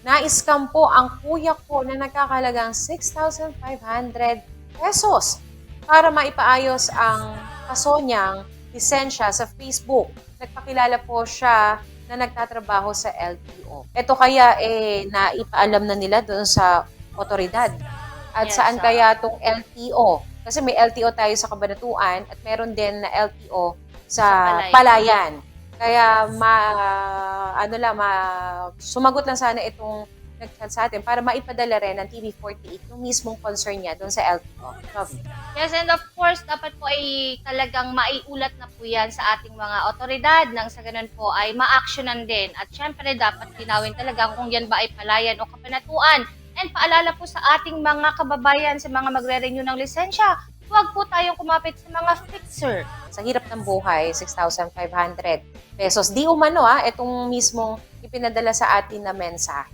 Na-scam po ang kuya ko na nagkakahalagang 6,500 pesos para maipaayos ang kaso niyang lisensya sa Facebook. Nagpakilala po siya na nagtatrabaho sa LTO. Ito kaya naipaalam na nila doon sa otoridad. At Yes, saan kaya itong LTO? Kasi may LTO tayo sa Cabanatuan at meron din na LTO sa sa Palayan. Palayan. Kaya sumagot lang sana itong nag-chat sa atin para maipadala rin ng TV48 yung mismong concern niya doon sa LTO. Yes, and of course, dapat po ay talagang maiulat na po yan sa ating mga otoridad nang sa ganun po ay ma-actionan din. At syempre, dapat linawin talaga kung yan ba ay Palayan o Kabanatuan. And paalala po sa ating mga kababayan, sa mga magre-renew ng lisensya, huwag po tayong kumapit sa mga fixer. Sa hirap ng buhay, 6,500 pesos. Di umano itong mismong ipinadala sa atin na mensahe.